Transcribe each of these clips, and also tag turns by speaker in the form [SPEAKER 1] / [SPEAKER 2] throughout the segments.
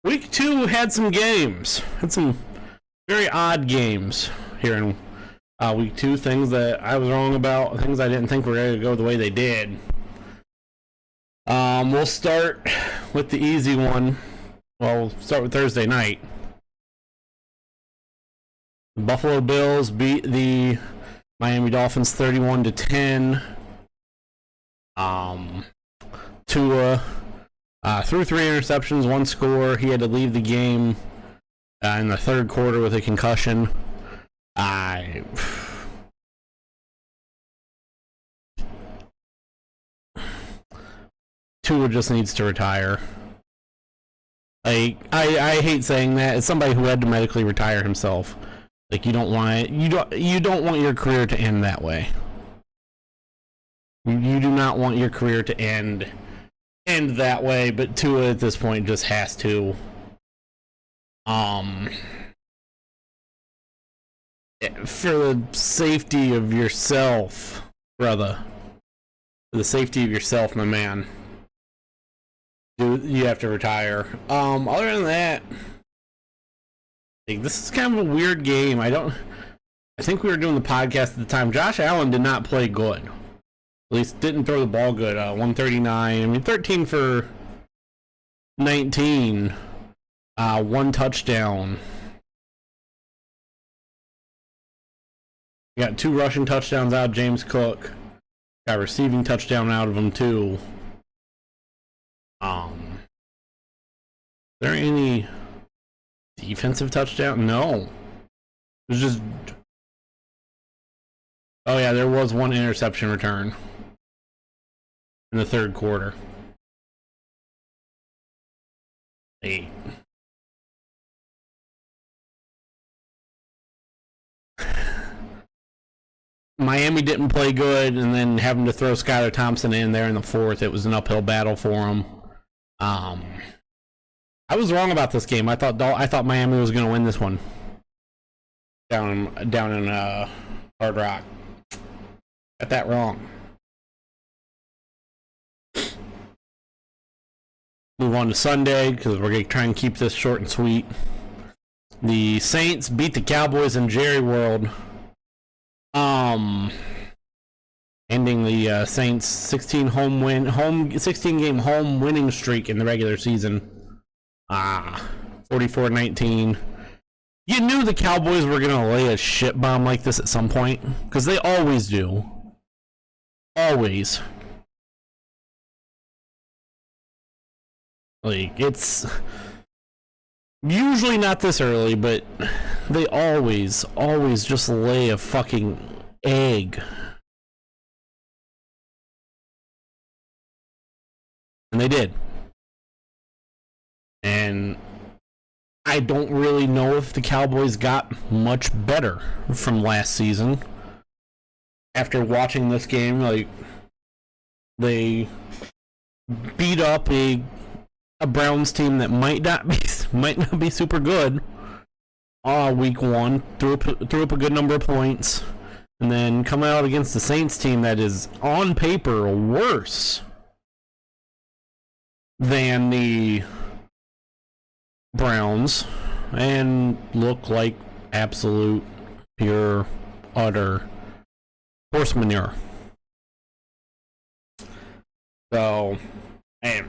[SPEAKER 1] Week 2 had some games. Had some very odd games here in week 2. Things that I was wrong about. Things I didn't think were going to go the way they did. We'll start with the easy one. Well, we'll start with Thursday night. The Buffalo Bills beat the Miami Dolphins 31-10. Tua threw 3 interceptions, 1 score. He had to leave the game in the third quarter with a concussion. Tua just needs to retire. I hate saying that. As somebody who had to medically retire himself, like you don't want your career to end that way. You do not want your career to end that way, but Tua at this point just has to. For the safety of yourself, brother. For the safety of yourself, my man. Dude, you have to retire. Other than that, this is kind of a weird game. I think we were doing the podcast at the time. Josh Allen did not play good. At least didn't throw the ball good. 139. I mean, 13 for 19. 1 touchdown. You got 2 rushing touchdowns out of James Cook. Got a receiving touchdown out of him, too. Is there any defensive touchdown? No. It was just... Oh, yeah, there was 1 interception return in the third quarter. 8. Miami didn't play good, and then having to throw Skylar Thompson in there in the fourth, it was an uphill battle for him. I was wrong about this game. I thought Miami was going to win this one down in Hard Rock. Got that wrong. Move on to Sunday because we're going to try and keep this short and sweet. The Saints beat the Cowboys in Jerry World. Ending the Saints 16 game home winning streak in the regular season. 44-19. You knew the Cowboys were gonna lay a shit bomb like this at some point, because they always do. Always. Like, it's usually not this early, but they always just lay a fucking egg. And they did. And I don't really know if the Cowboys got much better from last season. After watching this game, like, they beat up a Browns team that might not be super good. Week 1 threw up a good number of points, and then come out against the Saints team that is on paper worse than the Browns and look like absolute pure utter horse manure. So, man,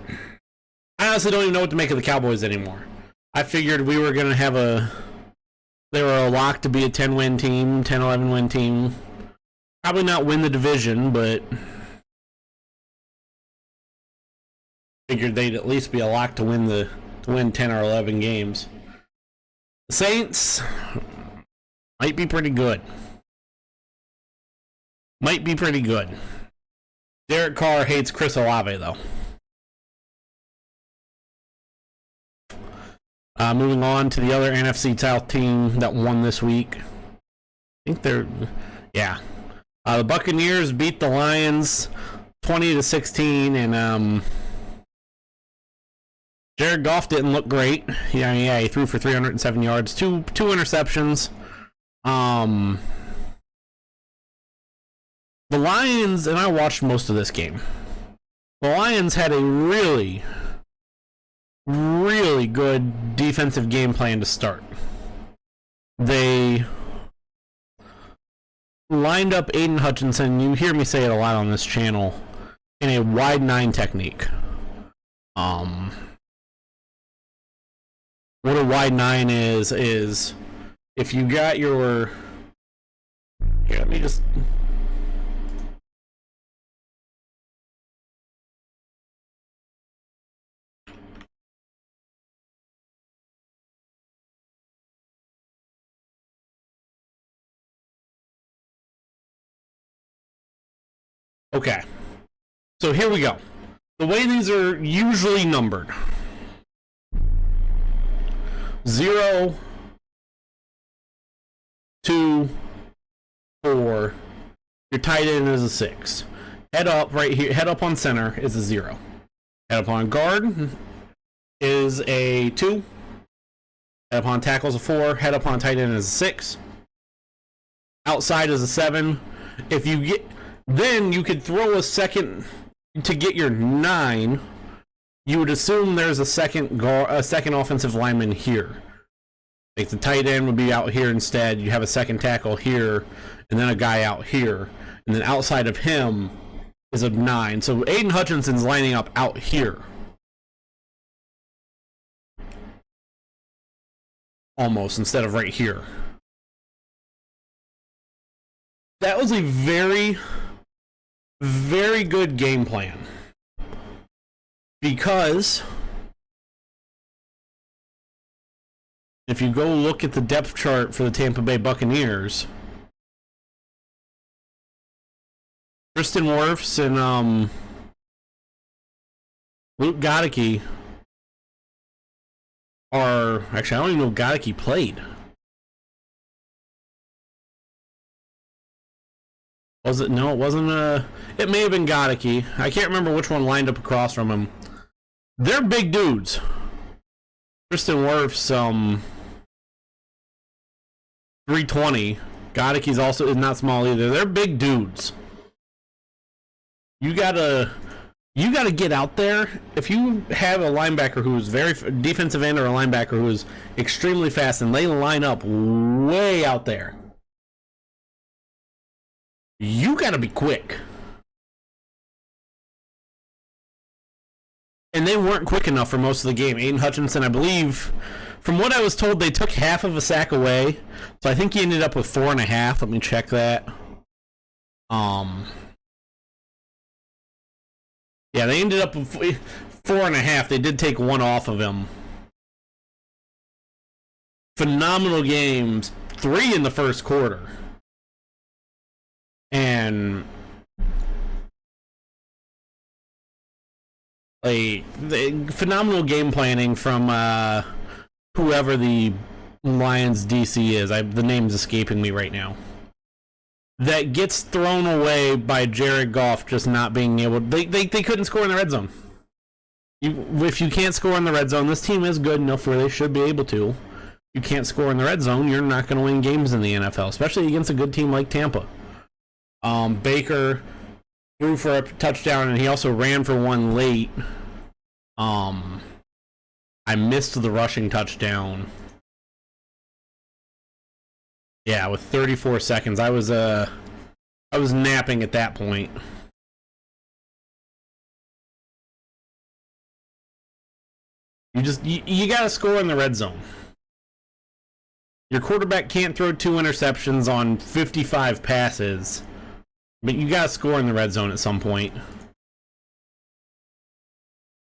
[SPEAKER 1] I honestly don't even know what to make of the Cowboys anymore. I figured we were going to they were a lock to be a 10-win team, 10-11-win team. Probably not win the division, but figured they'd at least be a lock to win 10 or 11 games. The Saints might be pretty good. Derek Carr hates Chris Olave, though. Moving on to the other NFC South team that won this week. I think the Buccaneers beat the Lions 20-16, and Jared Goff didn't look great. He threw for 307 yards, two interceptions. The Lions, and I watched most of this game. The Lions had a really really good defensive game plan to start. They lined up Aiden Hutchinson, you hear me say it a lot on this channel, in a wide 9 technique. What a wide 9 is if you got your... Here, let me just... Okay, so here we go. The way these are usually numbered: 0, 2, 4. Your tight end is a 6. Head up right here. Head up on center is a 0. Head up on guard is a 2. Head up on tackle is a 4. Head up on tight end is a 6. Outside is a 7. If you get, then you could throw a second to get your 9. You would assume there's a second offensive lineman here. Like the tight end would be out here instead. You have a second tackle here, and then a guy out here, and then outside of him is a 9. So Aiden Hutchinson's lining up out here, almost, instead of right here. That was a very, very good game plan, because if you go look at the depth chart for the Tampa Bay Buccaneers, Tristan Wirfs and Luke Goedeke are... Actually, I don't even know if Goedeke played. Was it? No, it wasn't. It may have been Goedeke. I can't remember which one lined up across from him. They're big dudes. Tristan Wirfs, 320. Goedeke's also is not small either. They're big dudes. You gotta get out there. If you have a linebacker who's very defensive end, or a linebacker who's extremely fast, and they line up way out there, you gotta be quick. And they weren't quick enough for most of the game. Aiden Hutchinson, I believe, from what I was told, they took half of a sack away. So I think he ended up with 4.5. Let me check that. Yeah, they ended up with 4.5. They did take 1 off of him. Phenomenal games. 3 in the first quarter. And phenomenal game planning from whoever the Lions DC is. The name's escaping me right now. That gets thrown away by Jared Goff just not being able... They couldn't score in the red zone. If you can't score in the red zone, this team is good enough where they should be able to. You can't score in the red zone, you're not going to win games in the NFL, especially against a good team like Tampa. Baker threw for a touchdown, and he also ran for one late. I missed the rushing touchdown. Yeah, with 34 seconds. I was napping at that point. You gotta score in the red zone. Your quarterback can't throw 2 interceptions on 55 passes, but you gotta score in the red zone at some point.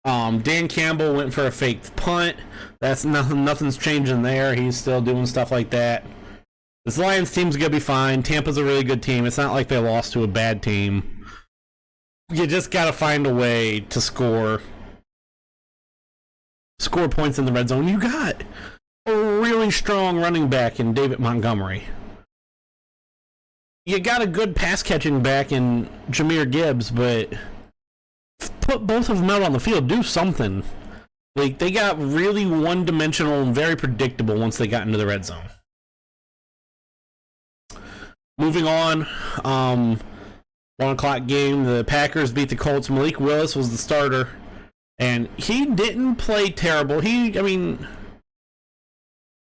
[SPEAKER 1] Dan Campbell went for a fake punt. That's nothing's changing there. He's still doing stuff like that. This Lions team's gonna be fine. Tampa's a really good team. It's not like they lost to a bad team. You just gotta find a way to score points in the red zone. You got a really strong running back in David Montgomery. You got a good pass catching back in Jahmyr Gibbs, but put both of them out on the field. Do something. Like, they got really one-dimensional and very predictable once they got into the red zone. Moving on, 1 o'clock game, the Packers beat the Colts. Malik Willis was the starter, And he didn't play terrible. I mean,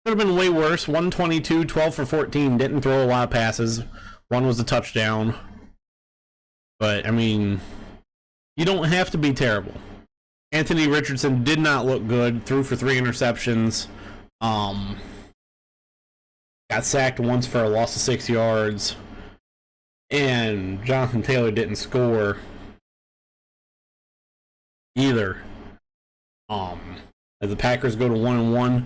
[SPEAKER 1] could have been way worse. 122, 12 for 14. Didn't throw a lot of passes. One was a touchdown. But, I mean, you don't have to be terrible. Anthony Richardson did not look good. Threw for 3 interceptions. Got sacked once for a loss of 6 yards. And Jonathan Taylor didn't score either. As the Packers go to 1-1.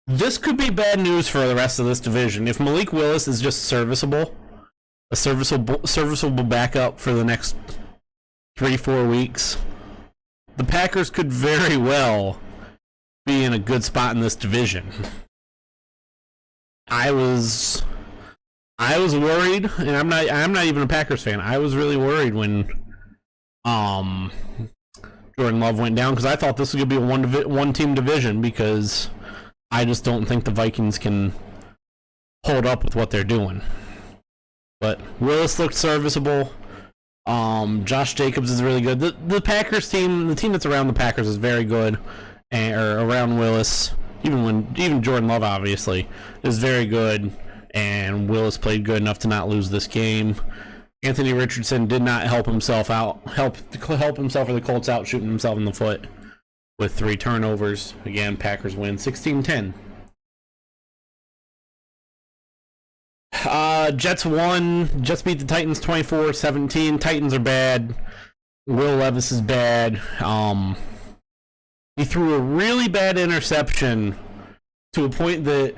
[SPEAKER 1] This could be bad news for the rest of this division. If Malik Willis is just serviceable, a serviceable backup for the next 3-4 weeks, the Packers could very well be in a good spot in this division. I was worried, and I'm not even a Packers fan. I was really worried when Jordan Love went down, because I thought this was going to be a one-team division, because I just don't think the Vikings can hold up with what they're doing. But Willis looked serviceable. Josh Jacobs is really good. The Packers team, the team that's around the Packers, is very good, or around Willis. Even Jordan Love, obviously, is very good, and Willis played good enough to not lose this game. Anthony Richardson did not help himself or the Colts out, shooting himself in the foot with 3 turnovers. Again, Packers win 16-10. Jets won. Jets beat the Titans 24-17. Titans are bad. Will Levis is bad. He threw a really bad interception to a point that...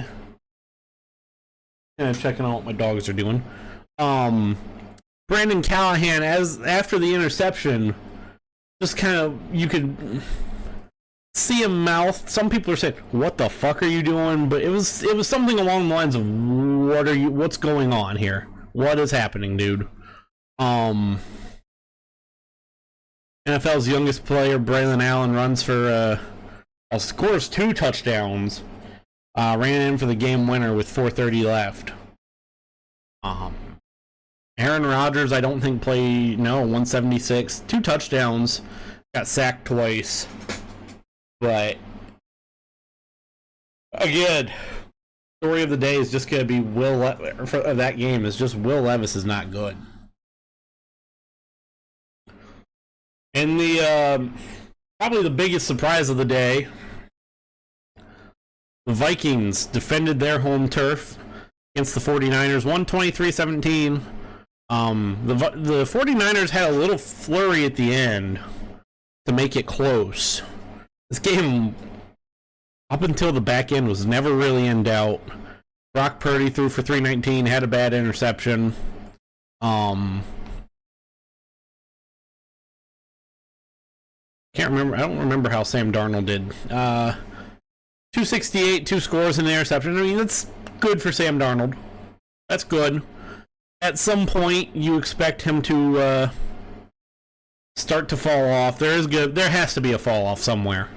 [SPEAKER 1] checking out what my dogs are doing. Brandon Callahan, after the interception, just kind of, you could see him mouth. Some people are saying, "What the fuck are you doing?" But it was something along the lines of, "What's going on here? What is happening, dude?" NFL's youngest player, Braylon Allen, runs for scores 2 touchdowns. Ran in for the game winner with 4:30 left. Aaron Rodgers, I don't think played. 176, 2 touchdowns, got sacked twice. But again, story of the day is just going to be that game is just Will Levis is not good. And the probably the biggest surprise of the day, the Vikings defended their home turf against the 49ers, 123-17. The 49ers had a little flurry at the end to make it close. This game, up until the back end, was never really in doubt. Brock Purdy threw for 319, had a bad interception. Can't remember. I don't remember how Sam Darnold did. 268, 2 scores and an interception. I mean, that's good for Sam Darnold. That's good. At some point, you expect him to start to fall off. There has to be a fall off somewhere.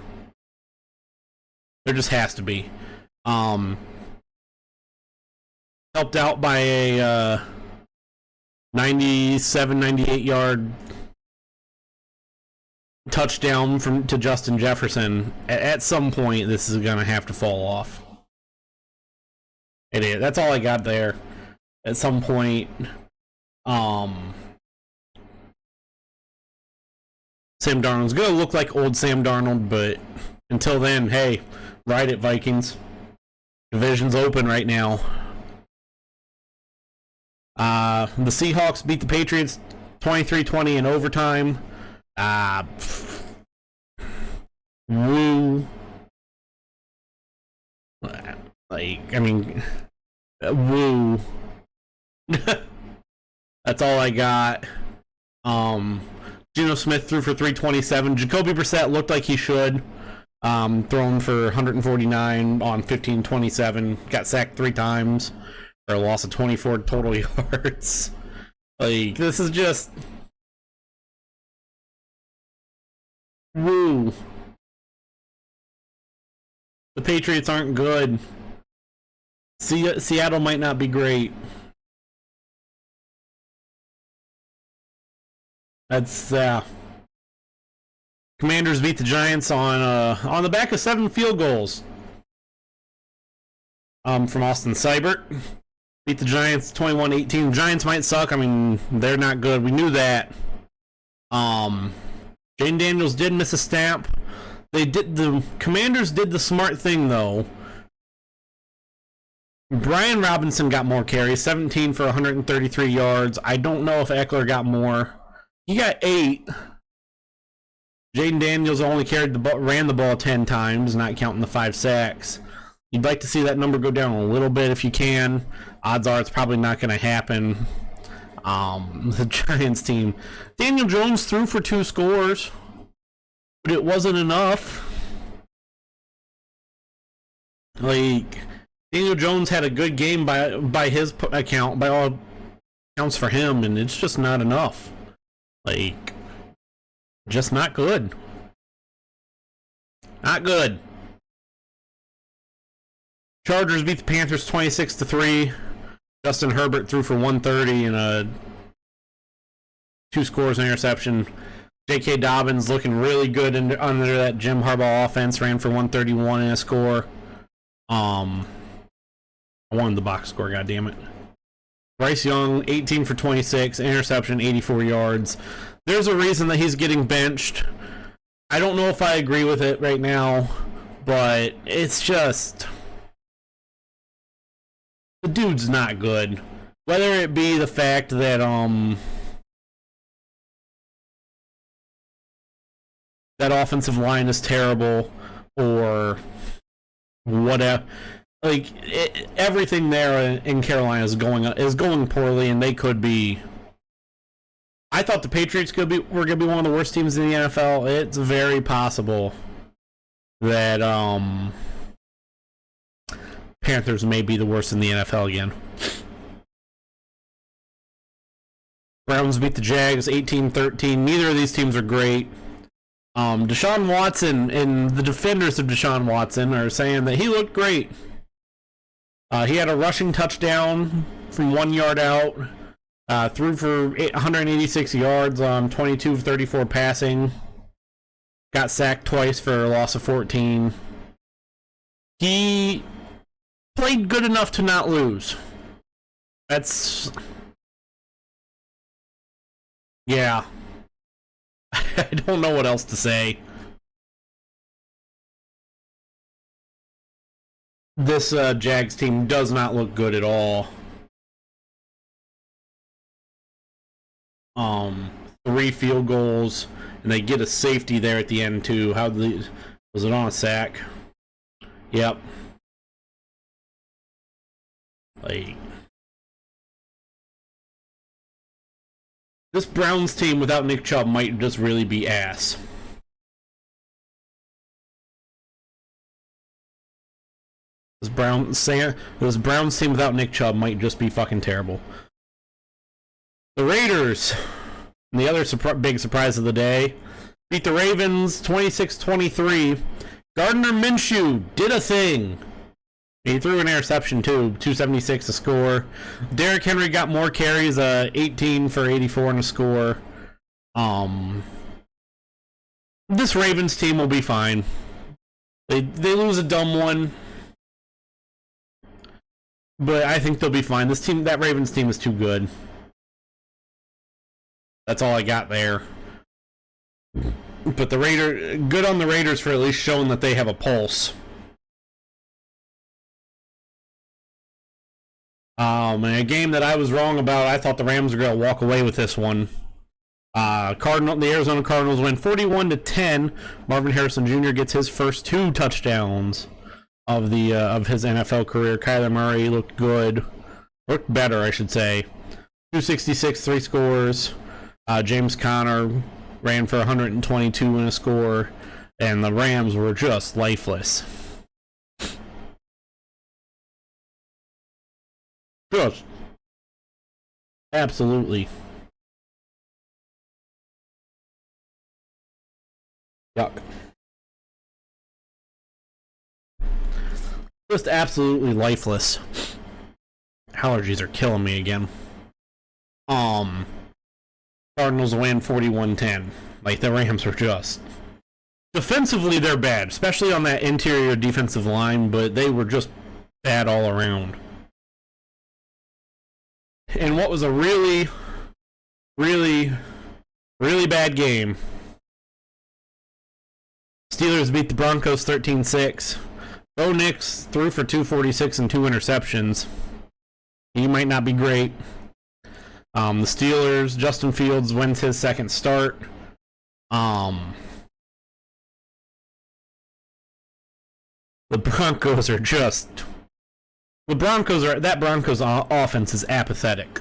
[SPEAKER 1] There just has to be. Helped out by a 98 yard touchdown to Justin Jefferson. At some point, this is going to have to fall off. It is. That's all I got there. At some point, Sam Darnold's going to look like old Sam Darnold, but until then, hey, ride it, Vikings. Division's open right now. The Seahawks beat the Patriots 23-20 in overtime. Woo. Woo. That's all I got. Geno Smith threw for 327. Jacoby Brissett looked like he should. Thrown for 149 on 15-27. Got sacked 3 times for a loss of 24 total yards. This is just... Woo. The Patriots aren't good. Seattle might not be great. That's Commanders beat the Giants on the back of 7 field goals. From Austin Seibert. Beat the Giants 21-18. Giants might suck. I mean, they're not good. We knew that. Jane Daniels did miss a stamp. The Commanders did the smart thing though. Brian Robinson got more carries, 17 for 133 yards. I don't know if Eckler got more. He got 8. Jaden Daniels only ran the ball 10 times, not counting the 5 sacks. You'd like to see that number go down a little bit if you can. Odds are it's probably not going to happen. The Giants team. Daniel Jones threw for 2 scores, but it wasn't enough. Like, Daniel Jones had a good game by his account, by all accounts for him, and it's just not enough. Like, just not good. Not good. Chargers beat the Panthers 26-3. Justin Herbert threw for 130 and 2 scores and interception. J.K. Dobbins looking really good under that Jim Harbaugh offense. Ran for 131 and a score. I wanted the box score, goddammit. Bryce Young, 18 for 26, interception, 84 yards. There's a reason that he's getting benched. I don't know if I agree with it right now, but it's just... the dude's not good. Whether it be the fact that, that offensive line is terrible, or whatever. Like, everything there in Carolina is going poorly, and they could be... I thought the Patriots were going to be one of the worst teams in the NFL. It's very possible that Panthers may be the worst in the NFL again. Browns beat the Jags 18-13. Neither of these teams are great. Deshaun Watson and the defenders of Deshaun Watson are saying that he looked great. He had a rushing touchdown from 1 yard out. Threw for 186 yards on 22 of 34 passing. Got sacked twice for a loss of 14. He played good enough to not lose. That's... yeah. I don't know what else to say. This Jags team does not look good at all. 3 field goals, and they get a safety there at the end too. Was it on a sack? Yep. Like, this Browns team without Nick Chubb might just really be ass. This Browns team without Nick Chubb might just be fucking terrible. The Raiders, the other big surprise of the day, beat the Ravens 26-23. Gardner Minshew did a thing. He threw an interception too, 276 to score. Derrick Henry got more carries, 18 for 84 and a score. This Ravens team will be fine. They lose a dumb one, but I think they'll be fine. That Ravens team is too good. That's all I got there. But good on the Raiders for at least showing that they have a pulse. And a game that I was wrong about, I thought the Rams were going to walk away with this one. The Arizona Cardinals win 41-10. Marvin Harrison Jr. gets his first 2 touchdowns of his NFL career. Kyler Murray looked good. Looked better, I should say. 266, 3 scores. James Conner ran for 122 and a score. And the Rams were just lifeless. Just absolutely. Yuck. Just absolutely lifeless. Allergies are killing me again. Cardinals win 41-10. Like, the Rams were just defensively they're bad, especially on that interior defensive line, but they were just bad all around. And what was a really, really, really bad game, Steelers beat the Broncos 13-6. Bo Nix threw for 246 and 2 interceptions. He might not be great. The Steelers, Justin Fields wins his second start. The Broncos are just... That Broncos offense is apathetic.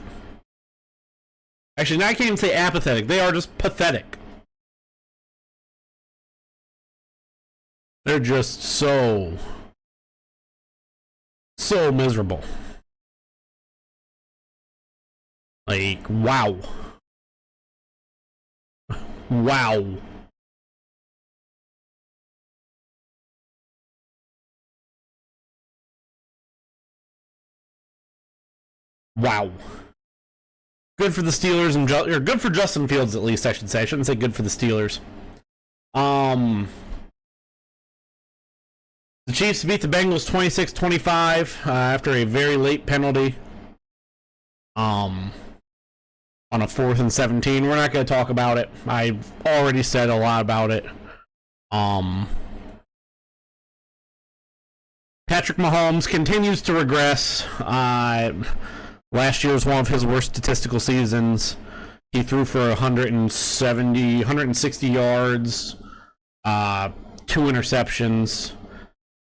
[SPEAKER 1] Actually, I can't even say apathetic. They are just pathetic. They're just so miserable. Like, wow. Wow. Wow. Good for the Steelers or good for Justin Fields, at least, I should say. I shouldn't say good for the Steelers. The Chiefs beat the Bengals 26-25 after a very late penalty. On a 4th and 17. We're not going to talk about it. I've already said a lot about it. Patrick Mahomes continues to regress. Last year was one of his worst statistical seasons. He threw for 160 yards, 2 interceptions.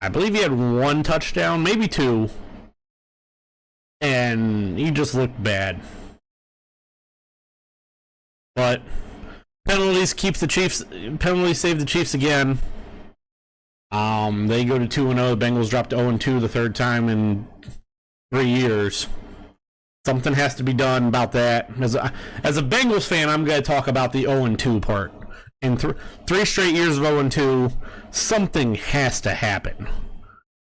[SPEAKER 1] I believe he had 1 touchdown, maybe 2. And he just looked bad. But penalties save the Chiefs again. They go to 2-0. The Bengals dropped to 0-2 the third time in 3 years. Something has to be done about that. As a Bengals fan, I'm going to talk about the 0-2 part. In 3 straight years of 0-2, something has to happen.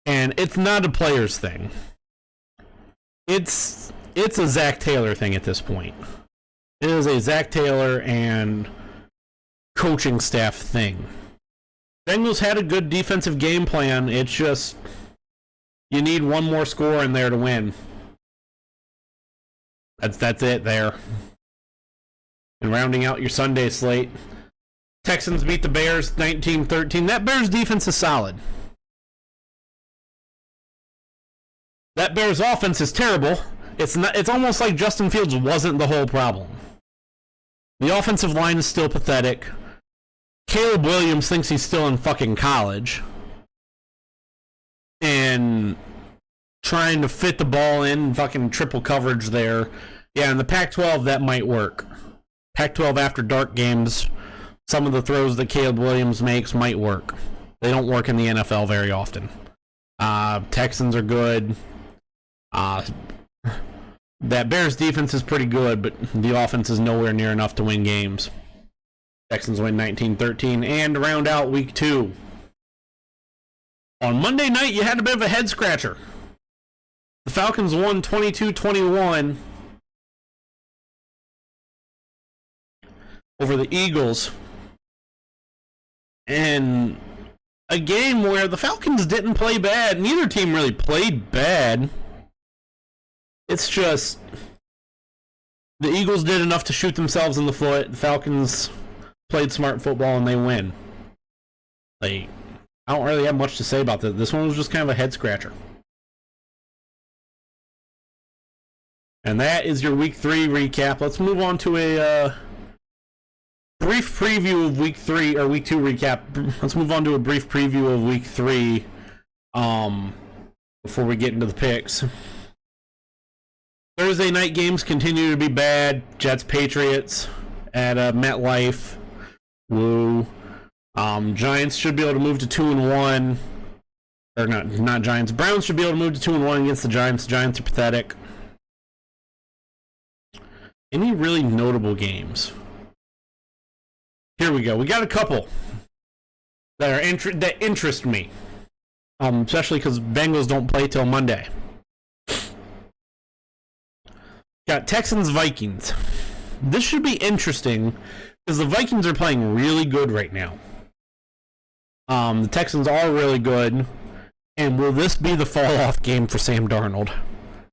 [SPEAKER 1] And it's not a player's thing. It's a Zach Taylor thing at this point. It is a Zach Taylor and coaching staff thing. Bengals had a good defensive game plan. It's just you need one more score in there to win. That's it there. And rounding out your Sunday slate, Texans beat the Bears 19-13. That Bears defense is solid. That Bears offense is terrible. It's almost like Justin Fields wasn't the whole problem. The offensive line is still pathetic. Caleb Williams thinks he's still in fucking college. And trying to fit the ball in, fucking triple coverage there. Yeah, in the Pac-12, that might work. Pac-12 after dark games, some of the throws that Caleb Williams makes might work. They don't work in the NFL very often. Texans are good. That Bears defense is pretty good, but the offense is nowhere near enough to win games. Texans win 19-13 and to round out week 2. On Monday night, you had a bit of a head scratcher. The Falcons won 22-21 over the Eagles. And a game where the Falcons didn't play bad. Neither team really played bad. It's just the Eagles did enough to shoot themselves in the foot. The Falcons played smart football and they win. Like, I don't really have much to say about this. This one was just kind of a head scratcher. And that is your week 3 recap. Let's move on to a brief preview of week 3 or week 2 recap. Let's move on to a brief preview of week 3 before we get into the picks. Thursday night games continue to be bad. Jets, Patriots at MetLife. Woo. Giants should be able to move to 2-1. Or not Giants. Browns should be able to move to 2-1 against the Giants. The Giants are pathetic. Any really notable games? Here we go. We got a couple that interest me. Especially because Bengals don't play till Monday. Got Texans-Vikings. This should be interesting because the Vikings are playing really good right now. The Texans are really good. And will this be the fall-off game for Sam Darnold?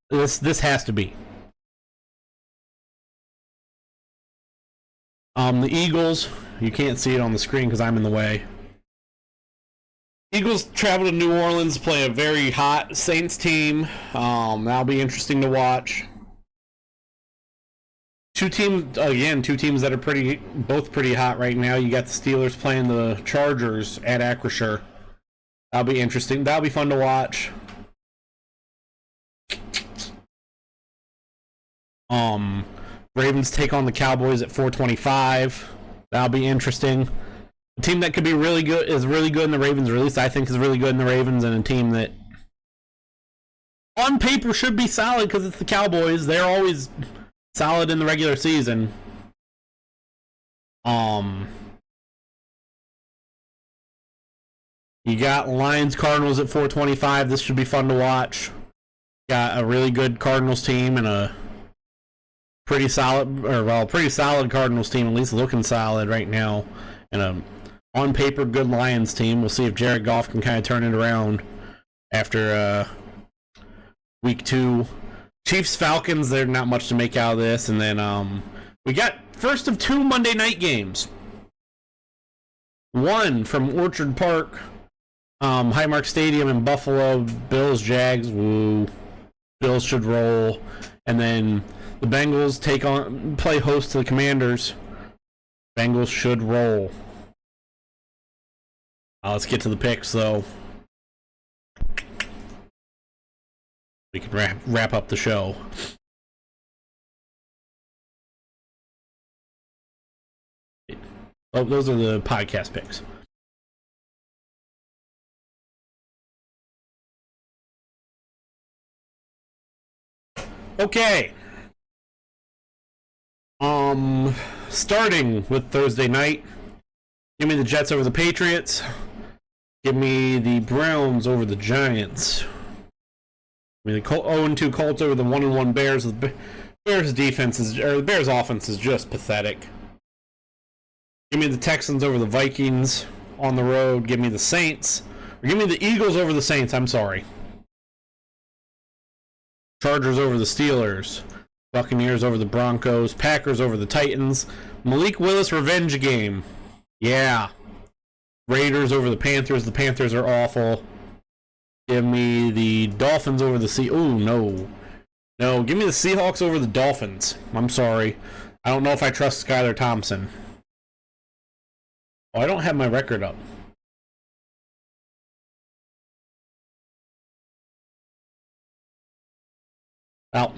[SPEAKER 1] This has to be. The Eagles, you can't see it on the screen because I'm in the way. Eagles travel to New Orleans, play a very hot Saints team. That'll be interesting to watch. Two teams that are both pretty hot right now. You got the Steelers playing the Chargers at Acrisure. That'll be interesting. That'll be fun to watch. Ravens take on the Cowboys at 4:25. That'll be interesting. A team that could be really good is really good in the Ravens, or at least I think is really good in the Ravens, and a team that on paper should be solid because it's the Cowboys. They're always solid in the regular season. You got Lions Cardinals at 4:25. This should be fun to watch. Got a really good Cardinals team and a pretty solid Cardinals team, at least looking solid right now, and a on paper good Lions team. We'll see if Jared Goff can kind of turn it around after week 2. Chiefs Falcons, there's not much to make out of this, and then we got first of 2 Monday night games. One from Orchard Park, Highmark Stadium in Buffalo. Bills Jags, woo. Bills should roll, and then the Bengals play host to the Commanders. Bengals should roll. Let's get to the picks, though. We can wrap up the show. Oh, those are the podcast picks. Okay. Starting with Thursday night, give me the Jets over the Patriots. Give me the Browns over the Giants. Give me the 0-2 Colts over the 1-1 Bears. The Bears offense is just pathetic. Give me the Texans over the Vikings on the road. Give me the Saints. Or give me the Eagles over the Saints. I'm sorry. Chargers over the Steelers. Buccaneers over the Broncos. Packers over the Titans. Malik Willis revenge game. Yeah. Raiders over the Panthers. The Panthers are awful. Give me the Dolphins over the no. No, give me the Seahawks over the Dolphins. I'm sorry. I don't know if I trust Skylar Thompson. Oh, I don't have my record up. Well,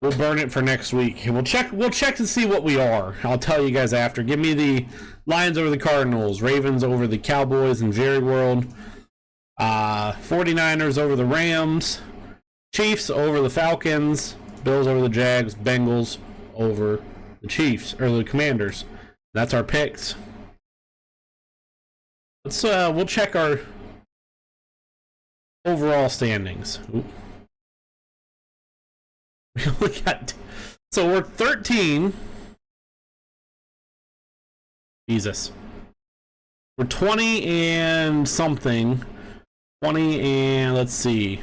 [SPEAKER 1] we'll burn it for next week. We'll check to see what we are. I'll tell you guys after. Give me the Lions over the Cardinals, Ravens over the Cowboys in Jerry World, 49ers over the Rams, Chiefs over the Falcons, Bills over the Jags, Bengals over the Chiefs, or the Commanders. That's our picks. We'll check our overall standings. Ooh. So we're 13. Jesus. We're 20 and something. 20 and let's see.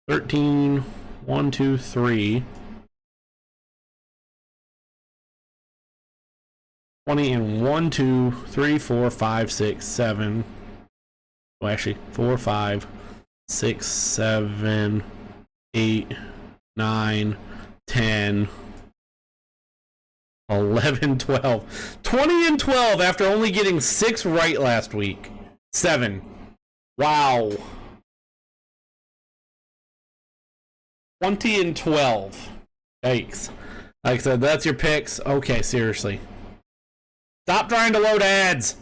[SPEAKER 1] 13. 1, 2, 3. 20 and 1, 2, 3, 4, 5, 6, 7. Oh, actually, 4, 5, 6, 7, 8, 9, 10, 11, 12. 20 and 12 after only getting 6 right last week. 7. Wow. 20 and 12. Yikes. Like I said, that's your picks. Okay, seriously. Stop trying to load ads.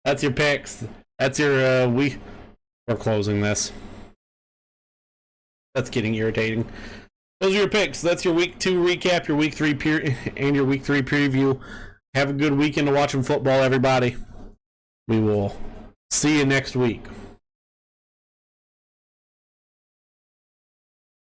[SPEAKER 1] That's your picks. That's your, we're closing this. That's getting irritating. Those are your picks. That's your week 2 recap, your week 3 and your week 3 preview. Have a good weekend of watching football, everybody. We will see you next week.